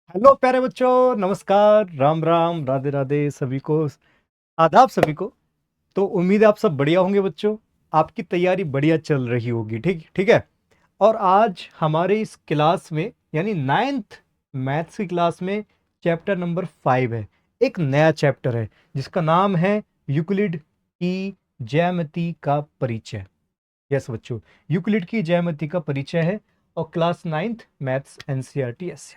Hello प्यारे बच्चों, नमस्कार, राम राम, राधे राधे सभी को, आदाब सभी को। तो उम्मीद है आप सब बढ़िया होंगे बच्चों। आपकी तैयारी बढ़िया चल रही होगी, ठीक ठीक है। और आज हमारे इस क्लास में यानी नाइन्थ मैथ्स की क्लास में चैप्टर नंबर 5 है। एक नया चैप्टर है जिसका नाम है यूक्लिड की ज्यामिति का परिचय। यस बच्चों, यूक्लिड की ज्यामिति का परिचय है और class ninth maths NCERT S.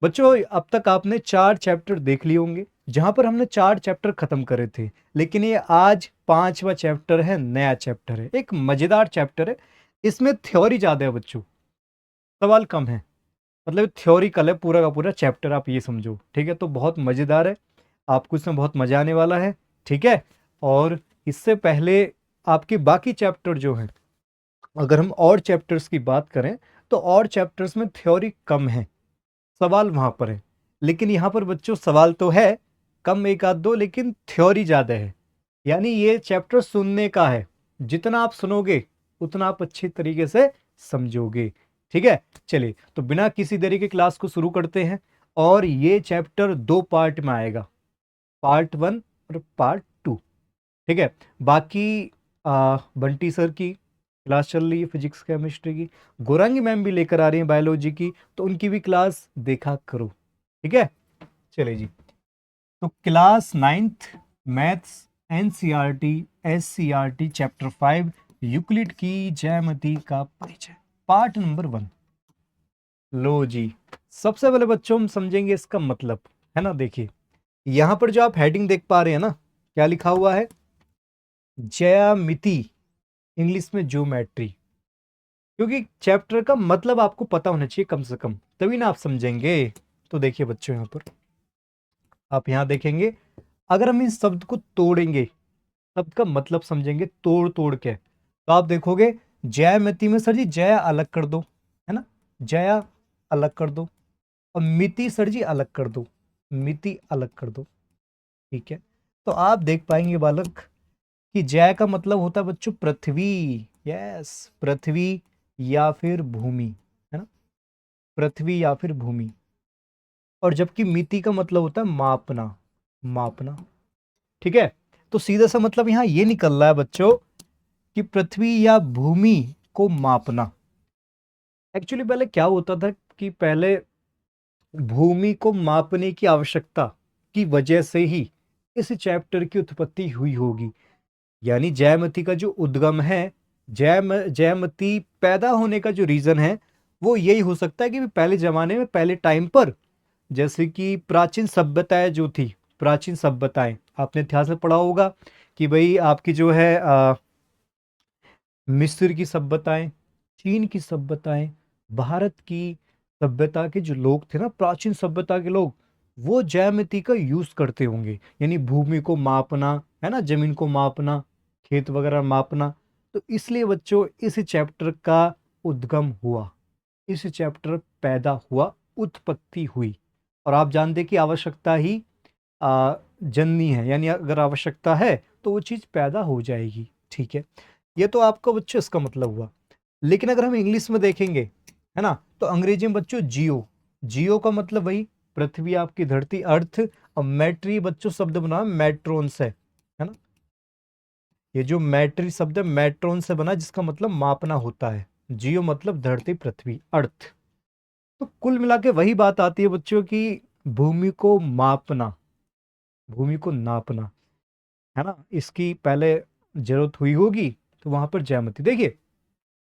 बच्चों, अब तक आपने 4 चैप्टर देख लिए होंगे जहां पर हमने 4 चैप्टर खत्म करे थे, लेकिन ये आज 5वां चैप्टर है, नया चैप्टर है, एक मजेदार चैप्टर है। इसमें थ्योरी ज्यादा है बच्चों, सवाल कम है। मतलब थ्योरिकल है पूरा का पूरा चैप्टर, आप ये समझो, ठीक है। तो बहुत मजेदार है, आपको इसमें बहुत मजा आने वाला है, ठीक है। और इससे पहले आपके बाकी चैप्टर जो है, अगर हम और चैप्टर्स की बात करें तो और चैप्टर्स में थ्योरी कम है, सवाल वहां पर है। लेकिन यहाँ पर बच्चों सवाल तो है कम, एक आध दो, लेकिन थ्योरी ज्यादा है। यानी ये चैप्टर सुनने का है, जितना आप सुनोगे उतना आप अच्छी तरीके से समझोगे, ठीक है। चलिए, तो बिना किसी देरी के क्लास को शुरू करते हैं। और ये चैप्टर 2 पार्ट में आएगा, पार्ट 1 और पार्ट 2, ठीक है। बाकी बंटी सर की क्लास चल रही है फिजिक्स केमिस्ट्री की, गोरांगी मैम भी लेकर आ रही हैं बायोलॉजी की, तो उनकी भी क्लास देखा करो, ठीक है। चलिए जी, तो class ninth maths NCERT SCERT chapter 5 Euclid की ज्यामिति का परिचय, पार्ट नंबर 1। लो जी, सबसे पहले बच्चों हम समझेंगे इसका मतलब, है ना। देखिए, यहां पर जो आप हेडिंग देख पा रहे हैं ना, क्या लिखा हुआ है? ज्यामिति, इंग्लिश में ज्योमेट्री। क्योंकि चैप्टर का मतलब आपको पता होना चाहिए कम से कम, तभी ना आप समझेंगे। तो देखिए बच्चों, यहां पर आप यहां देखेंगे, अगर हम इस शब्द को तोड़ेंगे, शब्द का मतलब समझेंगे तोड़ तोड़ के, तो आप देखोगे ज्यामिति में सर जी जया अलग कर दो, है ना, जया अलग कर दो। और मिति सर जी अलग कर दो, मिति अलग कर दो, ठीक है। तो आप देख पाएंगे बालक कि जय का मतलब होता है बच्चों पृथ्वी। यस, पृथ्वी या फिर भूमि, है ना, पृथ्वी या फिर भूमि। और जबकि मिति का मतलब होता है मापना, मापना, ठीक है। तो सीधा सा मतलब यहां ये निकल रहा है बच्चों कि पृथ्वी या भूमि को मापना। एक्चुअली पहले क्या होता था कि पहले भूमि को मापने की आवश्यकता की वजह से ही इस चैप्टर की उत्पत्ति हुई होगी। यानी जयमती का जो उद्गम है, जयमती पैदा होने का जो रीजन है, वो यही हो सकता है कि पहले जमाने में, पहले टाइम पर, जैसे कि प्राचीन सभ्यताएं जो थी, प्राचीन सभ्यताएं आपने इतिहास में पढ़ा होगा कि भाई आपकी जो है मिस्र की सभ्यताएं, चीन की सभ्यताएं, भारत की सभ्यता के जो लोग थे ना, प्राचीन सभ्यता के लोग, वो ज्यामिति का यूज करते होंगे। यानी भूमि को मापना, है ना, जमीन को मापना, खेत वगैरह मापना। तो इसलिए बच्चों इस चैप्टर का उद्गम हुआ, इस चैप्टर पैदा हुआ, उत्पत्ति हुई। और आप जानते कि आवश्यकता ही जननी है, यानी अगर आवश्यकता है तो वो चीज पैदा हो जाएगी, ठीक है। ये तो आपका बच्चों इसका मतलब हुआ। लेकिन अगर हम इंग्लिश में देखेंगे, है ना, तो अंग्रेजी में बच्चों जियो, जियो का मतलब वही पृथ्वी, आपकी धरती, अर्थ। और मैट्री बच्चों शब्द बना मेट्रोन से, है ना। ये जो मैट्री शब्द है मेट्रोन से बना, जिसका मतलब मापना होता है। जियो मतलब धरती, पृथ्वी, अर्थ। तो कुल मिला के वही बात आती है बच्चों की भूमि को मापना, भूमि को नापना, है ना। इसकी पहले जरूरत हुई होगी, तो वहां पर ज्यामिति, देखिए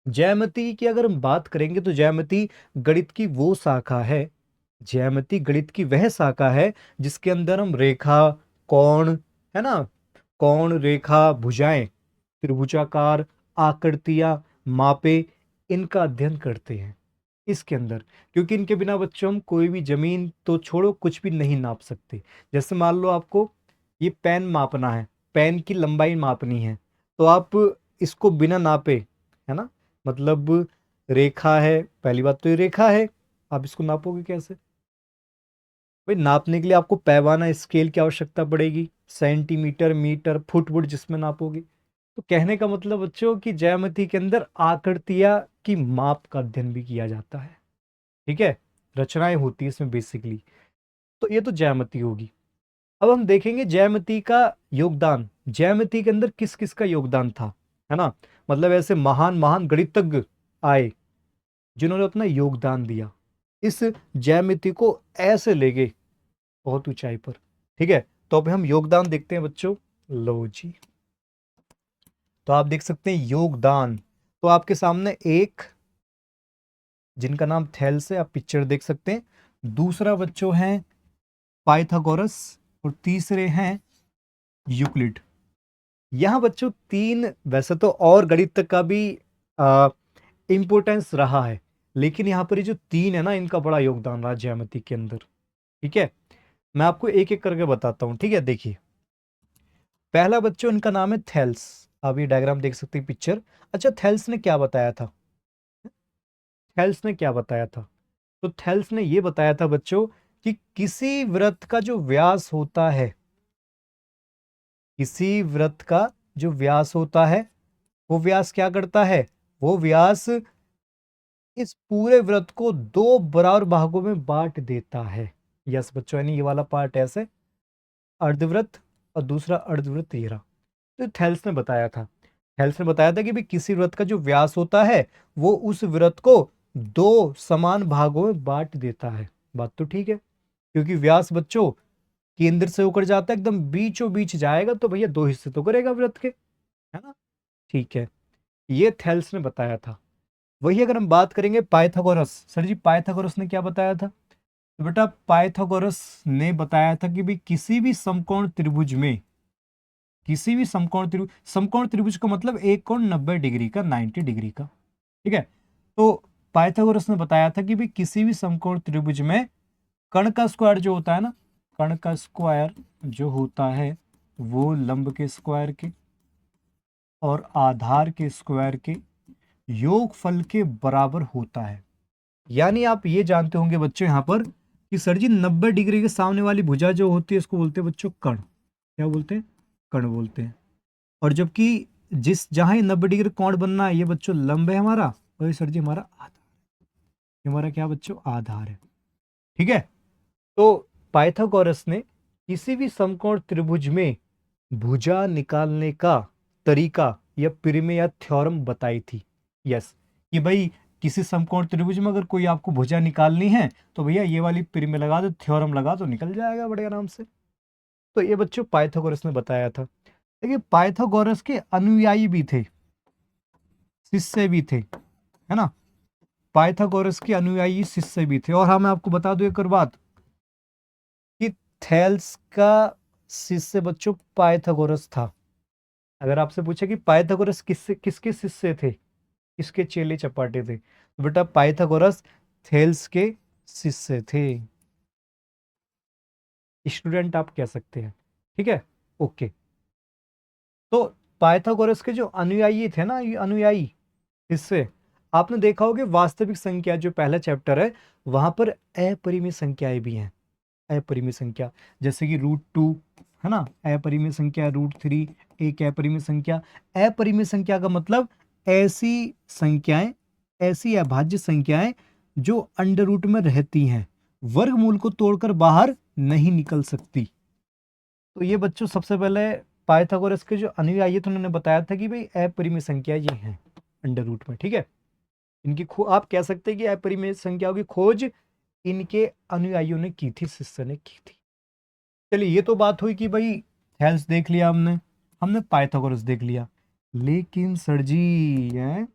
ज्यामिति की अगर हम बात करेंगे तो ज्यामिति गणित की वो शाखा है, ज्यामिति गणित की वह शाखा है जिसके अंदर हम रेखा, कोण, है ना, कोण, रेखा, भुजाएं, त्रिभुजाकार, आकृतियां, मापे, इनका अध्ययन करते हैं इसके अंदर। क्योंकि इनके बिना बच्चों हम कोई भी जमीन तो छोड़ो, कुछ भी नहीं नाप सकते। जैसे मान लो आपको ये पेन मापना है, पेन की लंबाई मापनी है, तो आप इसको बिना नापे, है ना, मतलब रेखा है, पहली बात तो ये रेखा है, आप इसको नापोगे कैसे? भाई नापने के लिए आपको पैमाना, स्केल की आवश्यकता पड़ेगी, सेंटीमीटर, मीटर, फुट वुट जिसमें नापोगे। तो कहने का मतलब बच्चों कि ज्यामिति के अंदर आकृतियां की माप का अध्ययन भी किया जाता है, ठीक है। रचनाएं होती है इसमें बेसिकली। तो ये तो ज्यामिति होगी। अब हम देखेंगे ज्यामिति का योगदान, ज्यामिति के अंदर किस किस का योगदान था, है ना। मतलब ऐसे महान महान गणितज्ञ आए जिन्होंने अपना योगदान दिया इस ज्यामिति को ऐसे ले गए बहुत ऊंचाई पर। ठीक है, तो अब हम योगदान देखते हैं बच्चों। लो जी, तो आप देख सकते हैं योगदान। तो आपके सामने एक जिनका नाम थेल्स है, आप पिक्चर देख सकते हैं। दूसरा बच्चों है पाइथागोरस और तीसरे हैं यूक्लिड। यहां बच्चों तीन, वैसे तो और गणित का भी इंपोर्टेंस रहा है, लेकिन यहाँ पर ये जो तीन है ना, इनका बड़ा योगदान रहा ज्यामिति के अंदर। ठीक है, मैं आपको एक एक करके बताता हूँ। ठीक है, देखिए पहला बच्चों इनका नाम है थेल्स। आप ये डायग्राम देख सकते हैं, पिक्चर। अच्छा, थेल्स ने क्या बताया था? थेल्स ने क्या बताया था? तो थेल्स ने ये बताया था बच्चों कि किसी वृत्त का जो व्यास होता है, किसी वृत्त का जो व्यास होता है, वो व्यास क्या करता है? वो व्यास इस पूरे वृत्त को दो बराबर भागों में बांट देता है। यस बच्चों, यानी ये वाला पार्ट ऐसे अर्धवृत्त और दूसरा अर्धवृत्त ये रहा। तो थेल्स ने बताया था, थेल्स ने बताया था कि भाई किसी वृत्त का जो व्यास होता है वो उस वृत्त को दो समान भागों में बांट देता है। बात तो ठीक है, क्योंकि व्यास बच्चों केंद्र से होकर जाता है, एकदम बीचों बीच जाएगा, तो भैया दो हिस्से तो करेगा वृत्त के, है ना। ठीक है, ये थेल्स ने बताया था। वही अगर हम बात करेंगे पाइथागोरस, सर जी पाइथागोरस ने क्या बताया था? तो बेटा पाइथागोरस ने बताया था कि भाई किसी भी समकोण त्रिभुज में, किसी भी समकोण त्रिभुज का मतलब एक कोण 90 डिग्री का, 90 डिग्री का। ठीक है, तो पाइथागोरस ने बताया था कि भाई किसी भी समकोण त्रिभुज में कर्ण का स्क्वायर जो होता है ना, कर्ण का स्क्वायर जो होता है वो लंब के स्क्वायर के और आधार के स्क्वायर के योगफल के बराबर होता है। यानी आप ये जानते होंगे बच्चों यहाँ पर कि सर जी 90 डिग्री के सामने वाली भुजा जो होती है इसको बोलते हैं बच्चों कर्ण। क्या बोलते हैं? कर्ण बोलते हैं। और जबकि जिस जहां 90 डिग्री कोण बनना है ये बच्चों लंब है हमारा, और ये सर जी हमारा आधार, ये हमारा क्या बच्चों? आधार है। ठीक है, तो पाइथागोरस ने किसी भी समकोण त्रिभुज में भुजा निकालने का तरीका या प्रमेय या थ्योरम बताई थी। यस, कि भाई किसी समकोण त्रिभुज में अगर कोई आपको भुजा निकालनी है तो भैया ये वाली प्रमेय लगा दो, थ्योरम लगा दो, निकल जाएगा बड़े आराम से। तो ये बच्चों पाइथागोरस ने बताया था। देखिए पाइथागोरस के अनुयायी भी थे, शिष्य भी थे, है ना। पाइथागोरस के अनुयायी शिष्य भी थे। और हाँ, मैं आपको बता दूं एक और बात कि थेल्स का शिष्य बच्चों पाइथागोरस था। अगर आपसे पूछे कि पाइथागोरस किससे किसके शिष्य थे, किसके चेले चपाटे थे, तो बेटा पाइथागोरस थेल्स के शिष्य थे, स्टूडेंट आप कह सकते हैं। ठीक है, ओके। तो पाइथागोरस के जो अनुयायी थे ना, ये अनुयायी शिष्य, आपने देखा होगा वास्तविक संख्या जो पहला चैप्टर है वहां पर अपरिमेय संख्याएं भी हैं। अपरिमेय संख्या जैसे कि √2, है ना, अपरिमेय संख्या, √3 एक अपरिमेय संख्या। अपरिमेय संख्या का मतलब ऐसी संख्याएं, ऐसी अभाज्य संख्याएं जो अंडर रूट में रहती हैं, वर्गमूल को तोड़कर बाहर नहीं निकल सकती। तो ये बच्चों सबसे पहले पाइथागोरस के जो अनुयायी थे उन्होंने बताया था कि भाई अपरिमेय संख्या ये हैं अंडर रूट में। ठीक है, इनकी आप कह सकते हैं कि अपरिमेय संख्याओं की खोज इनके अनुयायियों ने की थी, शिष्य ने की थी। चलिए ये तो बात हुई कि भाई थेल्स देख लिया हमने, हमने पाइथागोरस देख लिया। लेकिन सर जी है,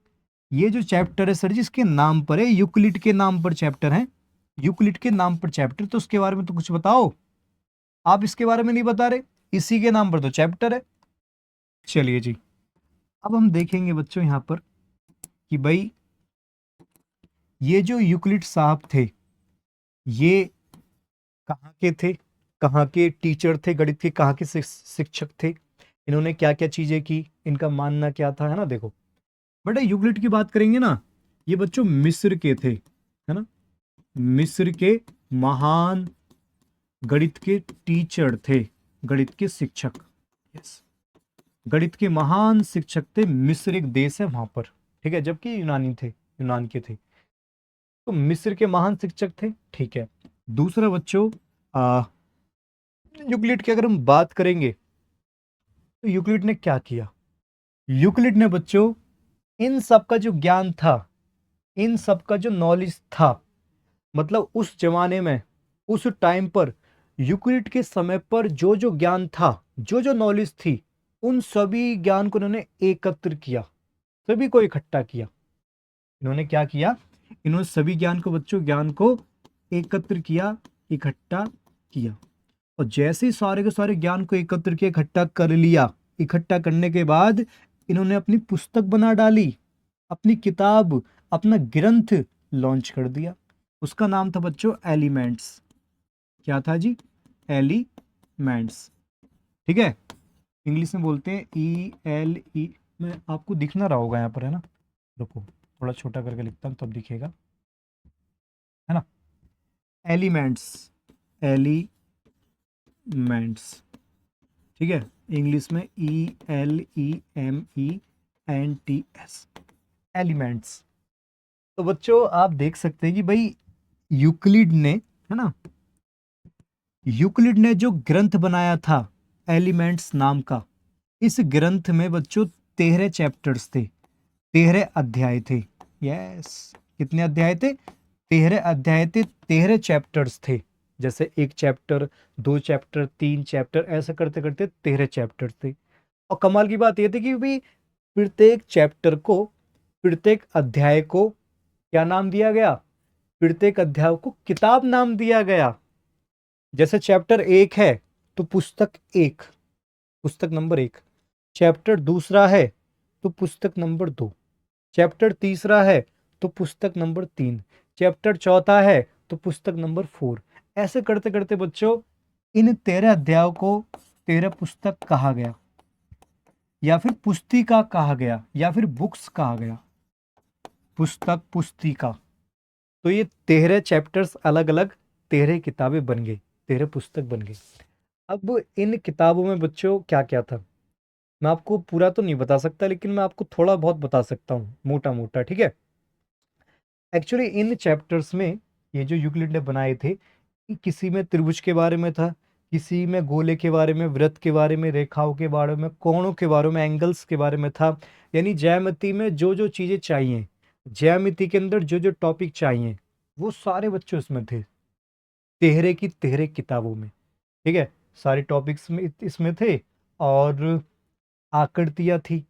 ये जो चैप्टर है सर जी इसके नाम पर है, यूक्लिड के नाम पर चैप्टर है, यूक्लिड के नाम पर चैप्टर, तो उसके बारे में तो कुछ बताओ। आप इसके बारे में नहीं बता रहे, इसी के नाम पर तो चैप्टर है। चलिए जी, अब हम देखेंगे बच्चों यहां पर कि भाई ये जो यूक्लिड साहब थे ये कहाँ के थे, कहाँ के टीचर थे गणित के, कहाँ के शिक्षक थे, इन्होंने क्या क्या चीजें की, इनका मानना क्या था, है ना। देखो बेटा यूक्लिड की बात करेंगे ना, ये बच्चों मिस्र के थे, है ना, मिस्र के महान गणित के टीचर थे, गणित के शिक्षक। यस, गणित के महान शिक्षक थे। मिस्र एक देश है वहां पर, ठीक है, जबकि यूनानी थे, यूनान के थे। तो मिस्र के महान शिक्षक थे, ठीक है। दूसरा बच्चों, यूक्लिड की अगर हम बात करेंगे तो यूक्लिड ने क्या किया? यूक्लिड ने बच्चों इन सब का जो ज्ञान था, इन सब का जो नॉलेज था, मतलब उस जमाने में, उस टाइम पर, यूक्लिड के समय पर जो जो ज्ञान था, जो जो नॉलेज थी, उन सभी ज्ञान को इन्होंने एकत्र किया, सभी को इकट्ठा किया। इन्होंने क्या किया? इन्होंने सभी ज्ञान को बच्चों, ज्ञान को एकत्र किया, इकट्ठा किया। और जैसे ही सारे के सारे ज्ञान को एकत्र किया, इकट्ठा कर लिया, इकट्ठा करने के बाद इन्होंने अपनी पुस्तक बना डाली, अपनी किताब, अपना ग्रंथ लॉन्च कर दिया। उसका नाम था बच्चों एलिमेंट्स। क्या था जी? एलिमेंट्स, ठीक है। इंग्लिश में बोलते हैं ELE। मैं आपको दिख ना रहा होगा यहाँ पर, है ना? रुको, थोड़ा छोटा करके लिखता हूँ तब दिखेगा, है ना? एलिमेंट्स, एलिमेंट्स, ठीक है। इंग्लिश में ELEMENTS, एलिमेंट्स। तो बच्चों आप देख सकते हैं कि भाई यूक्लिड ने, है ना, यूक्लिड ने जो ग्रंथ बनाया था एलिमेंट्स नाम का, इस ग्रंथ में बच्चों 13 चैप्टर्स थे, 13 अध्याय थे। यस, कितने अध्याय थे? 13 अध्याय थे, 13 चैप्टर्स थे। जैसे एक चैप्टर, 2 चैप्टर, 3 चैप्टर, ऐसा करते करते 13 चैप्टर थे। और कमाल की बात यह थी कि भाई प्रत्येक चैप्टर को, प्रत्येक अध्याय को क्या नाम दिया गया? प्रत्येक अध्याय को किताब नाम दिया गया। जैसे चैप्टर 1 है तो पुस्तक 1, पुस्तक नंबर 1। चैप्टर दूसरा है तो पुस्तक नंबर 2। चैप्टर तीसरा है तो पुस्तक नंबर 3। चैप्टर चौथा है तो पुस्तक नंबर 4। ऐसे करते करते बच्चों इन 13 अध्यायों को 13 पुस्तक कहा गया, या फिर पुस्तिका कहा गया, या फिर बुक्स कहा गया। पुस्तक, पुस्तिका। तो ये 13 चैप्टर्स अलग अलग 13 किताबें बन गई, 13 पुस्तक बन गई। अब इन किताबों में बच्चों क्या क्या था, मैं आपको पूरा तो नहीं बता सकता, लेकिन मैं आपको थोड़ा बहुत बता सकता हूँ, मोटा मोटा, ठीक है। एक्चुअली इन चैप्टर्स में ये जो यूक्लिड ने बनाए थे, किसी में त्रिभुज के बारे में था, किसी में गोले के बारे में, वृत्त के बारे में, रेखाओं के बारे में, कोणों के बारे में, एंगल्स के बारे में था। यानी ज्यामिति में जो जो चीजें चाहिए, ज्यामिति के अंदर जो जो टॉपिक चाहिए, वो सारे बच्चों इसमें थे, 13 की 13 किताबों में, ठीक है। सारे टॉपिक्स में इसमें थे। और आकृतियां थी,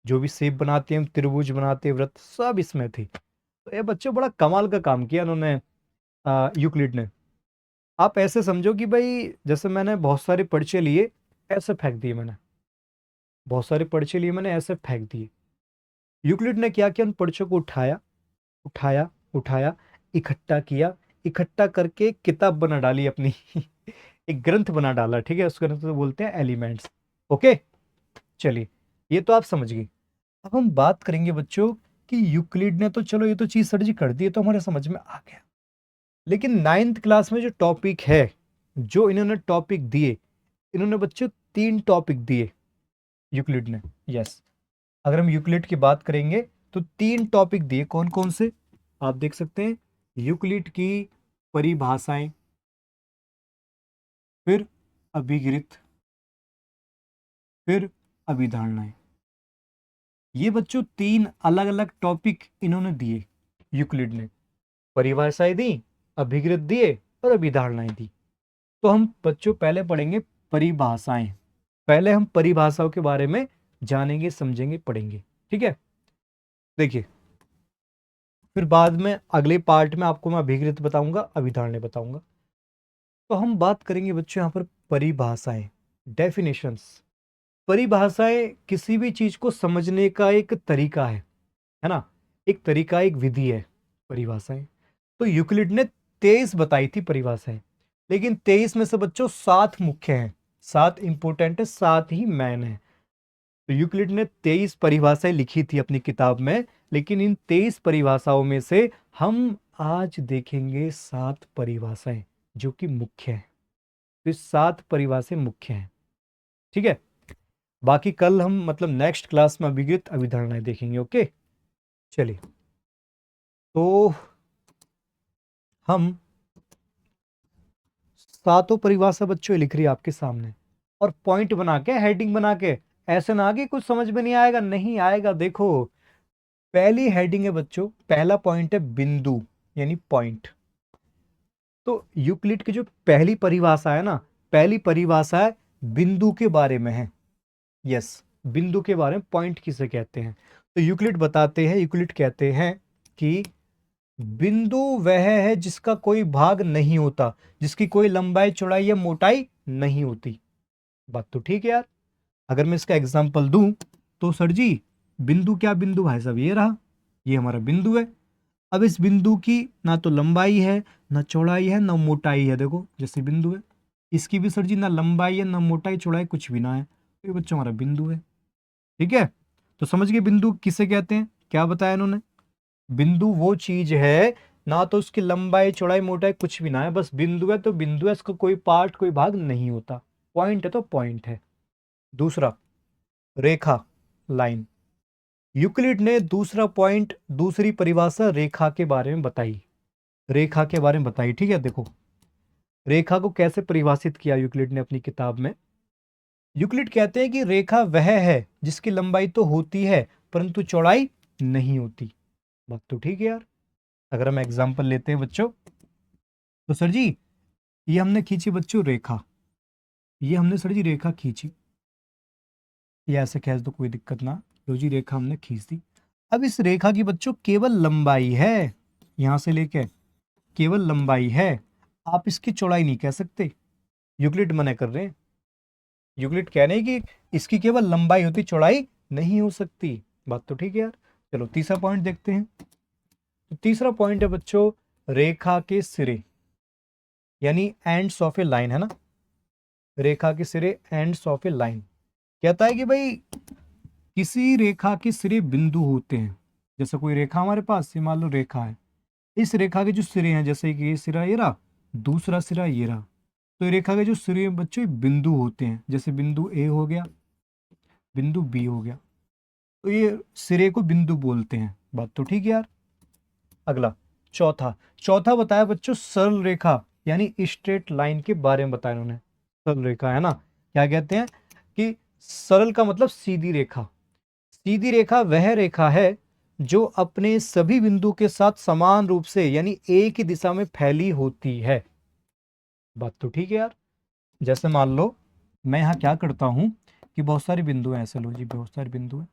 जो भी शेप बनाते हैं, त्रिभुज बनाते हैं, वृत्त, सब इसमें थी। तो ये बच्चों बड़ा कमाल का काम किया उन्होंने, यूक्लिड ने। आप ऐसे समझो कि भाई जैसे मैंने बहुत सारे पर्चे लिए, ऐसे फेंक दिए मैंने, बहुत सारे पर्चे लिए मैंने, ऐसे फेंक दिए। यूक्लिड ने क्या किया? उन पर्चों को उठाया, उठाया, उठाया, इकट्ठा किया, इकट्ठा करके एक किताब बना डाली अपनी एक ग्रंथ बना डाला, ठीक है। उस ग्रंथ को बोलते हैं एलिमेंट्स। ओके, चलिए, ये तो आप समझ गए। अब हम बात करेंगे बच्चों कि यूक्लिड ने तो चलो ये तो चीज सर जी कर दी, तो हमारे समझ में आ गया। लेकिन 9th क्लास में जो टॉपिक है, जो इन्होंने टॉपिक दिए, इन्होंने बच्चों 3 टॉपिक दिए यूक्लिड ने। यस, अगर हम यूक्लिड की बात करेंगे तो 3 टॉपिक दिए। कौन कौन से? आप देख सकते हैं, यूक्लिड की परिभाषाएं, फिर अभिगृत, फिर अभिधारणाएं। ये बच्चों 3 अलग अलग टॉपिक इन्होंने दिए यूक्लिड ने। परिभाषाएं दी, अभिगृत दिए, और अभिधारणाएं दी। तो हम बच्चों पहले पढ़ेंगे परिभाषाएं। पहले हम परिभाषाओं के बारे में जानेंगे, समझेंगे, पढ़ेंगे, ठीक है। देखिए, फिर बाद में अगले पार्ट में आपको मैं अभिगृत बताऊंगा, अभिधारणाएं बताऊंगा। तो हम बात करेंगे बच्चों यहाँ पर परिभाषाएं, डेफिनेशंस। परिभाषाएं किसी भी चीज को समझने का एक तरीका है ना, एक तरीका, एक विधि है परिभाषाएं। तो यूक्लिड ने 23 बताई थी परिभाषाएं, लेकिन 23 में से बच्चों 7 मुख्य हैं, 7 इंपोर्टेंट है, 7 ही मैन है। तो यूक्लिड ने 23 परिभाषाएं लिखी थी अपनी किताब में, लेकिन इन 23 परिभाषाओं में से हम आज देखेंगे 7 परिभाषाएं जो कि मुख्य है। तो इस 7 परिभाषाएं मुख्य हैं, ठीक है। बाकी कल हम, मतलब नेक्स्ट क्लास में अभिगत अभिधारणाएं देखेंगे। ओके, चलिए। तो हम सातों परिभाषा बच्चों लिख रही है आपके सामने, और पॉइंट बना के, हेडिंग बना के, ऐसे ना कि कुछ समझ में नहीं आएगा, नहीं आएगा। देखो, पहली हेडिंग है बच्चों, पहला पॉइंट है बिंदु यानी पॉइंट। तो यूक्लिड की जो पहली परिभाषा है ना, पहली परिभाषा है बिंदु के बारे में है। यस, बिंदु के बारे में, पॉइंट किसे कहते हैं। तो यूक्लिड बताते हैं, यूक्लिड कहते हैं कि बिंदु वह है जिसका कोई भाग नहीं होता, जिसकी कोई लंबाई चौड़ाई या मोटाई नहीं होती। बात तो ठीक है यार। अगर मैं इसका एग्जांपल दूं तो सर जी, बिंदु क्या बिंदु भाई साहब, ये रहा, ये हमारा बिंदु है। अब इस बिंदु की ना तो लंबाई है, ना चौड़ाई है, ना मोटाई है। देखो जैसे बिंदु है, इसकी भी सर जी ना लंबाई है, ना मोटाई चौड़ाई, कुछ भी ना है। तो ये बच्चों हमारा बिंदु है। ठीक है, तो समझ गए बिंदु किसे कहते हैं, क्या बताया इन्होंने। बिंदु वो चीज है, ना तो उसकी लंबाई चौड़ाई मोटाई कुछ भी ना है, बस बिंदु है तो बिंदु है, इसका कोई पार्ट कोई भाग नहीं होता। पॉइंट है तो पॉइंट है। दूसरा, रेखा, लाइन। यूक्लिड ने दूसरा पॉइंट, दूसरी परिभाषा रेखा के बारे में बताई, रेखा के बारे में बताई। ठीक है, देखो रेखा को कैसे परिभाषित किया यूक्लिड ने अपनी किताब में। यूक्लिड कहते हैं कि रेखा वह है जिसकी लंबाई तो होती है परंतु चौड़ाई नहीं होती। बात तो ठीक है यार। अगर हम एग्जांपल लेते हैं बच्चों, तो सर जी ये हमने खींची बच्चों रेखा, ये हमने सर जी रेखा खींची, या ऐसे खींच दो कोई दिक्कत ना, लो जी रेखा हमने खींच दी। अब इस रेखा की बच्चों केवल लंबाई है, यहां से लेके केवल लंबाई है, आप इसकी चौड़ाई नहीं कह सकते। यूक्लिड मना कर रहे हैं, यूक्लिड कह रहे हैं कि इसकी केवल लंबाई होती, चौड़ाई नहीं हो सकती। बात तो ठीक है यार। चलो तीसरा पॉइंट देखते हैं। तो तीसरा पॉइंट है बच्चों रेखा के सिरे, यानी एंड्स ऑफ ए लाइन, है ना। रेखा के सिरे, एंड्स ऑफ ए लाइन, कहता है कि भाई किसी रेखा के सिरे बिंदु होते हैं। जैसे कोई रेखा हमारे पास, ये मान लो रेखा है, इस रेखा के जो सिरे हैं, जैसे कि ये सिरा ये रहा, दूसरा सिरा ये रहा, तो ये रेखा के जो सिरे हैं बच्चों ये बिंदु होते हैं। जैसे बिंदु ए हो गया, बिंदु बी हो गया, तो ये सिरे को बिंदु बोलते हैं। बात तो ठीक है यार। अगला, चौथा, चौथा बताया बच्चों सरल रेखा यानी स्ट्रेट लाइन के बारे में बताया उन्होंने। सरल रेखा है ना, क्या कहते हैं कि सरल का मतलब सीधी रेखा। सीधी रेखा वह रेखा है जो अपने सभी बिंदु के साथ समान रूप से यानी एक ही दिशा में फैली होती है। बात तो ठीक है यार। जैसे मान लो मैं यहाँ क्या करता हूँ कि बहुत सारे बिंदु हैं, ऐसे लो जी बहुत सारे बिंदु हैं,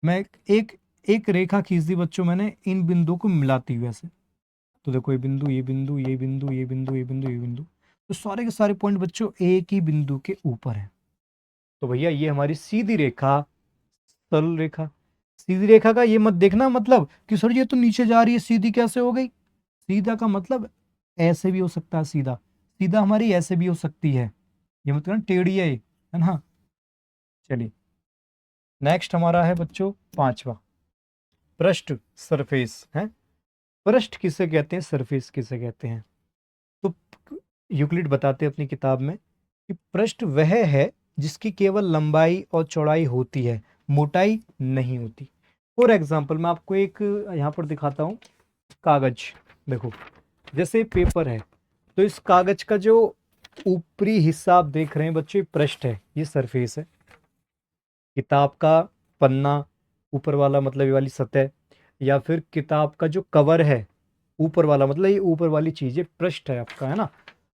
मैं एक एक रेखा खींच दी बच्चों मैंने इन बिंदु को मिलाती हुए ऐसे। तो देखो ये बिंदु, ये बिंदु, ये बिंदु, ये बिंदु, ये बिंदु, ये बिंदु, तो सारे के सारे पॉइंट बच्चों एक ही बिंदु के ऊपर है। तो भैया ये हमारी सीधी रेखा, सरल रेखा। सीधी रेखा का ये मत देखना मतलब कि सर ये तो नीचे जा रही है, सीधी कैसे हो गई। सीधा का मतलब ऐसे भी हो सकता है, सीधा सीधा हमारी ऐसे भी हो सकती है, ये मतलब टेढ़ी है ना। चलिए नेक्स्ट हमारा है बच्चों पांचवा, पृष्ठ, सरफेस है। पृष्ठ किसे कहते हैं, सरफेस किसे कहते हैं। तो यूक्लिड बताते हैं अपनी किताब में कि पृष्ठ वह है जिसकी केवल लंबाई और चौड़ाई होती है, मोटाई नहीं होती। फॉर एग्जाम्पल मैं आपको एक यहाँ पर दिखाता हूँ, कागज। देखो जैसे पेपर है, तो इस कागज का जो ऊपरी हिस्सा आप देख रहे हैं बच्चों, ये पृष्ठ है, ये सरफेस है। किताब का पन्ना ऊपर वाला मतलब ये वाली सतह, या फिर किताब का जो कवर है ऊपर वाला मतलब ये ऊपर वाली चीज, ये पृष्ठ है आपका, है ना।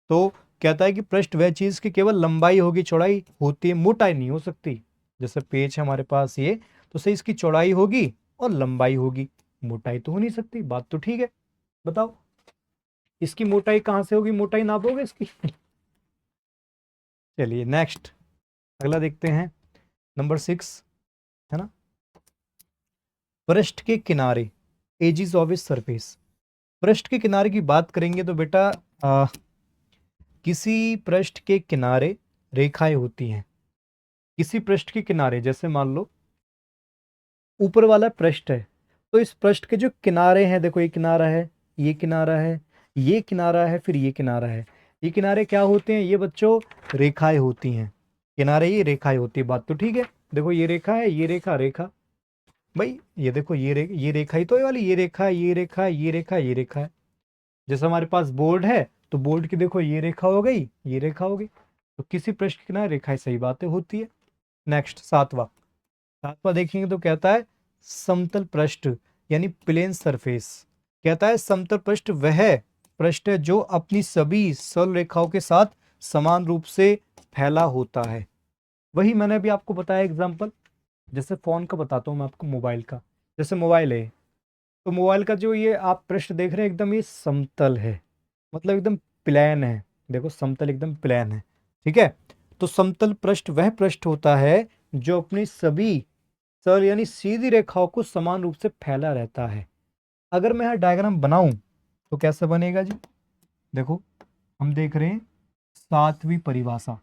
तो कहता है कि पृष्ठ वह चीज की केवल लंबाई होगी, चौड़ाई होती है, मोटाई नहीं हो सकती। जैसे पेज है हमारे पास ये, तो सही इसकी चौड़ाई होगी और लंबाई होगी, मोटाई तो हो नहीं सकती। बात तो ठीक है। बताओ इसकी मोटाई कहाँ से होगी, मोटाई नापोगे इसकी। चलिए नेक्स्ट, अगला देखते हैं, नंबर 6, है ना। पृष्ठ के किनारे, एजिस ऑफ ए सरफेस। पृष्ठ के किनारे की बात करेंगे तो बेटा किसी पृष्ठ के किनारे रेखाएं होती हैं। किसी पृष्ठ के किनारे, जैसे मान लो ऊपर वाला पृष्ठ है, तो इस पृष्ठ के जो किनारे हैं, देखो ये किनारा है, ये किनारा है, ये किनारा है, फिर ये किनारा है, ये किनारे क्या होते हैं, ये बच्चों रेखाएं होती हैं। किनारे ये रेखाएं होती है। बात तो ठीक है। देखो ये रेखा है, ये रेखा, रेखा भाई, ये देखो ये रेखा ही तो है वाली, ये रेखा है, ये रेखा है, ये रेखा है, ये रेखा है। जैसे हमारे पास बोर्ड है तो बोर्ड की देखो ये रेखा हो गई, ये रेखा हो गई, तो किसी पृष्ठ के किनारे रेखाएं सही बातें होती है। नेक्स्ट सातवां, सातवां देखेंगे तो कहता है समतल पृष्ठ यानी प्लेन सरफेस। कहता है समतल पृष्ठ वह पृष्ठ है जो अपनी सभी सरल रेखाओं के साथ समान रूप से फैला होता है। वही मैंने अभी आपको बताया एग्जांपल, जैसे फोन का बताता हूँ मैं आपको, मोबाइल का। जैसे मोबाइल है तो मोबाइल का जो ये आप पृष्ठ देख रहे हैं एकदम ये समतल है, मतलब एकदम प्लेन है। देखो समतल एकदम प्लेन है, ठीक है। तो समतल पृष्ठ वह पृष्ठ होता है जो अपनी सभी सरल यानी सीधी रेखाओं को समान रूप से फैला रहता है। अगर मैं यहाँ डायग्राम बनाऊं तो कैसे बनेगा जी? देखो हम देख रहे हैं सातवीं परिभाषा।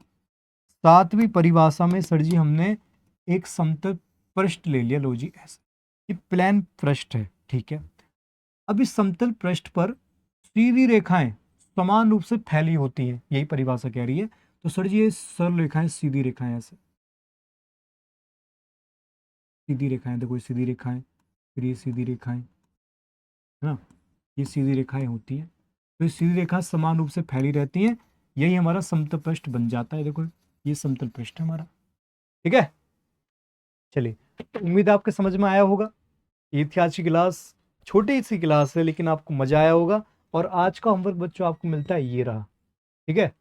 सातवीं परिभाषा में सर जी हमने एक समतल पृष्ठ ले लिया, लो जी ऐसा, ये प्लेन पृष्ठ है, ठीक है। अब इस समतल पृष्ठ पर सीधी रेखाएं समान रूप से फैली होती हैं, यही परिभाषा कह रही है। तो सर जी ये सरल रेखाएं, सीधी रेखाएं, ऐसे सीधी रेखाएं, देखो ये सीधी रेखाएं, फिर ये सीधी रेखाएं, है ना, ये सीधी रेखाएं होती हैं। तो ये सीधी रेखा समान रूप से फैली रहती हैं, यही हमारा समतल पृष्ठ बन जाता है। देखो ये समतल पृष्ठ है हमारा, ठीक है। चलिए, तो उम्मीद है आपके समझ में आया होगा। ये थी आज की क्लास, छोटी सी क्लास है लेकिन आपको मजा आया होगा। और आज का होमवर्क बच्चों आपको मिलता है, ये रहा, ठीक है।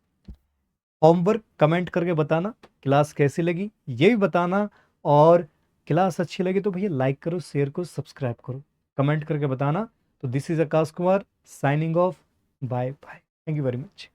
होमवर्क कमेंट करके बताना क्लास कैसी लगी, ये भी बताना। और क्लास अच्छी लगी तो भैया लाइक करो, शेयर करो, सब्सक्राइब करो, कमेंट करके बताना। तो this is Akash Kumar signing off, bye bye, thank you very much.